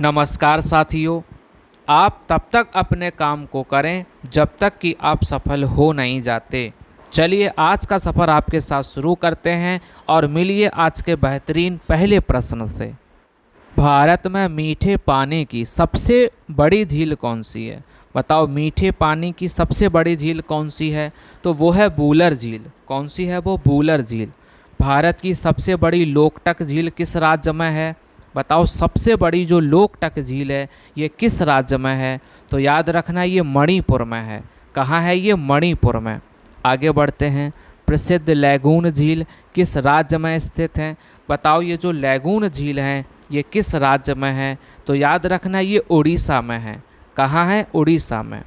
नमस्कार साथियों। आप तब तक अपने काम को करें जब तक कि आप सफल हो नहीं जाते। चलिए आज का सफ़र आपके साथ शुरू करते हैं और मिलिए आज के बेहतरीन पहले प्रश्न से। भारत में मीठे पानी की सबसे बड़ी झील कौन सी है? बताओ, मीठे पानी की सबसे बड़ी झील कौन सी है? तो वो है वूलर झील। कौन सी है वो? वूलर झील। भारत की सबसे बड़ी लोकटक झील किस राज्य में है? बताओ, सबसे बड़ी जो लोकटक झील है ये किस राज्य में है? तो याद रखना ये मणिपुर में है। कहाँ है ये? मणिपुर में। आगे बढ़ते हैं। प्रसिद्ध लैगून झील किस राज्य में स्थित है? बताओ, ये जो लैगून झील है ये किस राज्य में है? तो याद रखना ये उड़ीसा में है। कहाँ है? उड़ीसा में।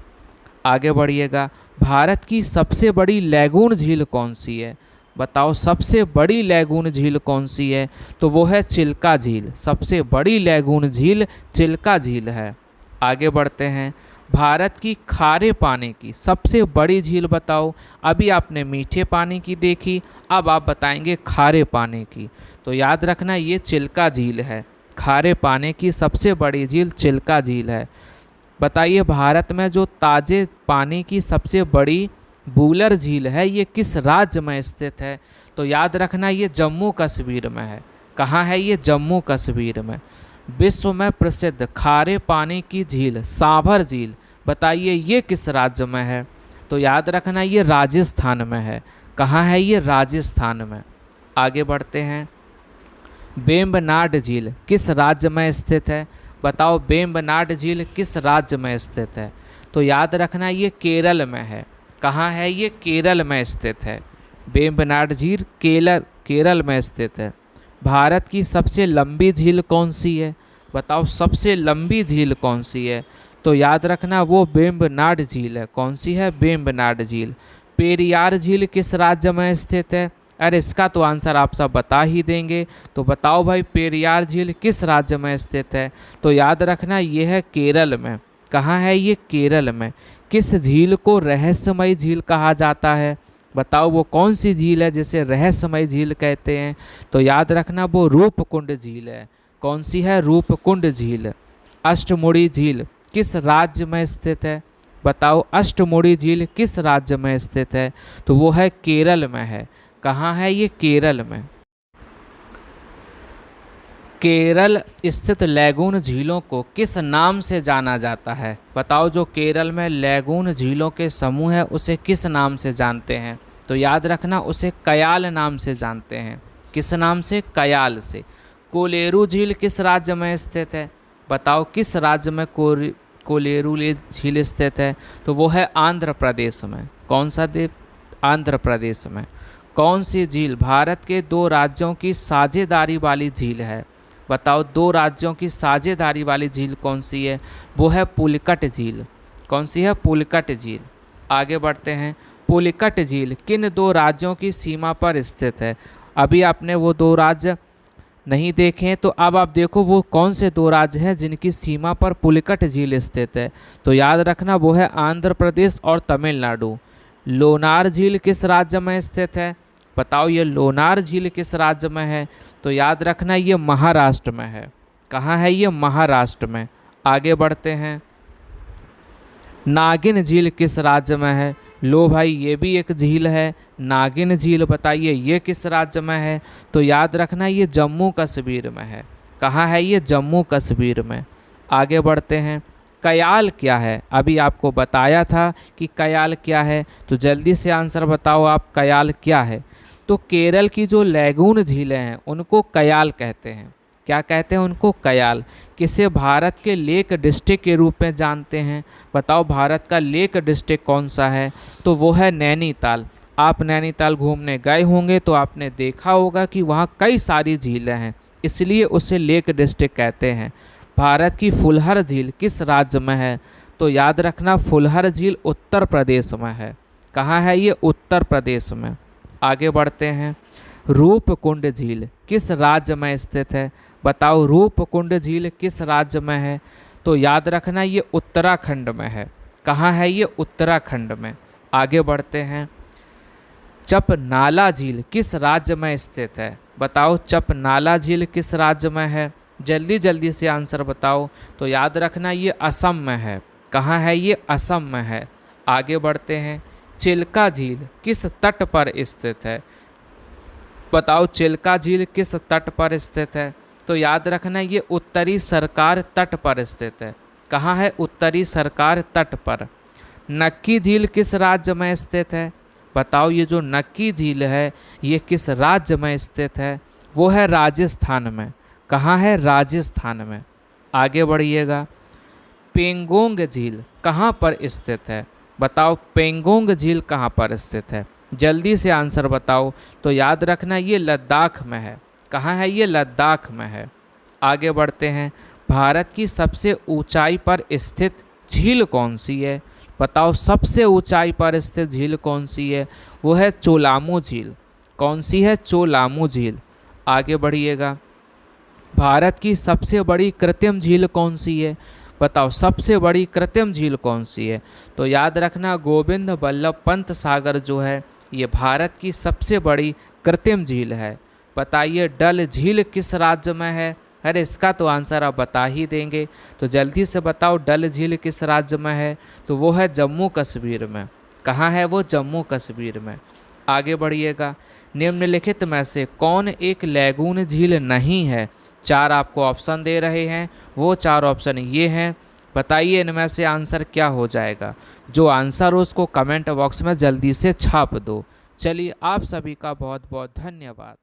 आगे बढ़िएगा। भारत की सबसे बड़ी लैगून झील कौन सी है? बताओ, सबसे बड़ी लैगून झील कौन सी है? तो वो है चिल्का झील। सबसे बड़ी लैगून झील चिल्का झील है। आगे बढ़ते हैं। भारत की खारे पानी की सबसे बड़ी झील बताओ। अभी आपने मीठे पानी की देखी, अब आप बताएंगे खारे पानी की। तो याद रखना ये चिल्का झील है। खारे पानी की सबसे बड़ी झील चिल्का झील है। बताइए, भारत में जो ताज़े पानी की सबसे बड़ी वूलर झील है ये किस राज्य में स्थित है? तो याद रखना ये जम्मू कश्मीर में है। कहाँ है ये? जम्मू कश्मीर में। विश्व में प्रसिद्ध खारे पानी की झील सांभर झील, बताइए ये किस राज्य में है? तो याद रखना ये राजस्थान में है। कहाँ है ये? राजस्थान में। आगे बढ़ते हैं। वेम्बनाड झील किस राज्य में स्थित है? बताओ, वेम्बनाड झील किस राज्य में स्थित है? तो याद रखना ये केरल में है। कहाँ है ये? केरल में स्थित है। वेम्बनाड झील केरल में स्थित है। भारत की सबसे लंबी झील कौन सी है? बताओ, सबसे लंबी झील कौन सी है? तो याद रखना वो वेम्बनाड झील है। कौन सी है? वेम्बनाड झील। पेरियार झील किस राज्य में स्थित है? अरे इसका तो आंसर आप सब बता ही देंगे। तो बताओ भाई, पेरियार झील किस राज्य में स्थित है? तो याद रखना ये है केरल में। कहाँ है ये? केरल में। किस झील को रहस्यमय झील कहा जाता है? बताओ, वो कौन सी झील है जिसे रहस्यमय झील कहते हैं? तो याद रखना वो रूपकुंड झील है। कौन सी है? रूपकुंड झील। अष्टमुड़ी झील किस राज्य में स्थित है? बताओ, अष्टमुड़ी झील किस राज्य में स्थित है? तो वो है केरल में है। कहाँ है ये? केरल में। केरल स्थित लैगून झीलों को किस नाम से जाना जाता है? बताओ, जो केरल में लैगून झीलों के समूह है उसे किस नाम से जानते हैं? तो याद रखना उसे कयाल नाम से जानते हैं। किस नाम से? कयाल से। कोलेरू झील किस राज्य में स्थित है? बताओ, किस राज्य में कोलेरू झील स्थित है? तो वो है आंध्र प्रदेश में। कौन सा देश? आंध्र प्रदेश में। कौन सी झील भारत के दो राज्यों की साझेदारी वाली झील है? बताओ, दो राज्यों की साझेदारी वाली झील कौन सी है? वो है पुलिकट झील। कौन सी है? पुलिकट झील। आगे बढ़ते हैं। पुलिकट झील किन दो राज्यों की सीमा पर स्थित है? अभी आपने वो दो राज्य नहीं देखे, तो अब आप देखो वो कौन से दो राज्य हैं जिनकी सीमा पर पुलिकट झील स्थित है। तो याद रखना वो है आंध्र प्रदेश और तमिलनाडु। लोनार झील किस राज्य में स्थित है? बताओ, ये लोनार झील किस राज्य में है? तो याद रखना ये महाराष्ट्र में है। कहाँ है ये? महाराष्ट्र में। आगे बढ़ते हैं। नागिन झील किस राज्य में है? लो भाई, ये भी एक झील है, नागिन झील। बताइए ये किस राज्य में है? तो याद रखना ये जम्मू कश्मीर में है। कहाँ है ये? जम्मू कश्मीर में। आगे बढ़ते हैं। कयाल क्या है? अभी आपको बताया था कि कयाल क्या है, तो जल्दी से आंसर बताओ आप, कयाल क्या है? तो केरल की जो लैगून झीलें हैं उनको कयाल कहते हैं। क्या कहते हैं उनको? कयाल। किसे भारत के लेक डिस्ट्रिक्ट के रूप में जानते हैं? बताओ, भारत का लेक डिस्ट्रिक्ट कौन सा है? तो वो है नैनीताल। आप नैनीताल घूमने गए होंगे तो आपने देखा होगा कि वहाँ कई सारी झीलें हैं, इसलिए उसे लेक डिस्ट्रिक्ट कहते हैं। भारत की फुलहर झील किस राज्य में है? तो याद रखना फुलहर झील उत्तर प्रदेश में है। कहाँ है ये? उत्तर प्रदेश में। आगे बढ़ते हैं। रूपकुंड झील किस राज्य में स्थित है? बताओ, रूपकुंड झील किस राज्य में है? तो याद रखना ये उत्तराखंड में है। कहाँ है ये? उत्तराखंड में। आगे बढ़ते हैं। चपनाला झील किस राज्य में स्थित है? बताओ, चपनाला झील किस राज्य में है? जल्दी जल्दी से आंसर बताओ। तो याद रखना ये असम में है। कहाँ है ये? असम में है। आगे बढ़ते हैं। चिल्का झील किस तट पर स्थित है? बताओ चिल्का झील किस तट पर स्थित है? तो याद रखना ये उत्तरी सरकार तट पर स्थित है। कहाँ है? उत्तरी सरकार तट पर। नक्की झील किस राज्य में स्थित है? बताओ ये जो नक्की झील है ये किस राज्य में स्थित है? वो है राजस्थान में। कहाँ है? राजस्थान में। आगे बढ़िएगा। पेंगोंग झील कहाँ पर स्थित है? बताओ पेंगोंग झील कहाँ पर स्थित है? जल्दी से आंसर बताओ। तो याद रखना ये लद्दाख में है। कहाँ है? ये लद्दाख में है। आगे बढ़ते हैं। भारत की सबसे ऊंचाई पर स्थित झील कौन सी है? बताओ सबसे ऊंचाई पर स्थित झील कौन सी है? वो है चोलामू झील। कौन सी है? चोलामू झील। आगे बढ़िएगा। भारत की सबसे बड़ी कृत्रिम झील कौन सी है? बताओ सबसे बड़ी कृत्रिम झील कौन सी है? तो याद रखना गोविंद बल्लभ पंत सागर जो है ये भारत की सबसे बड़ी कृत्रिम झील है। बताइए डल झील किस राज्य में है? अरे इसका तो आंसर आप बता ही देंगे। तो जल्दी से बताओ डल झील किस राज्य में है? तो वो है जम्मू कश्मीर में। कहाँ है वो? जम्मू कश्मीर में। आगे बढ़िएगा। निम्नलिखित में से कौन एक लैगून झील नहीं है? चार आपको ऑप्शन दे रहे हैं, वो चार ऑप्शन ये हैं। बताइए इनमें से आंसर क्या हो जाएगा। जो आंसर हो उसको कमेंट बॉक्स में जल्दी से छाप दो। चलिए आप सभी का बहुत बहुत धन्यवाद।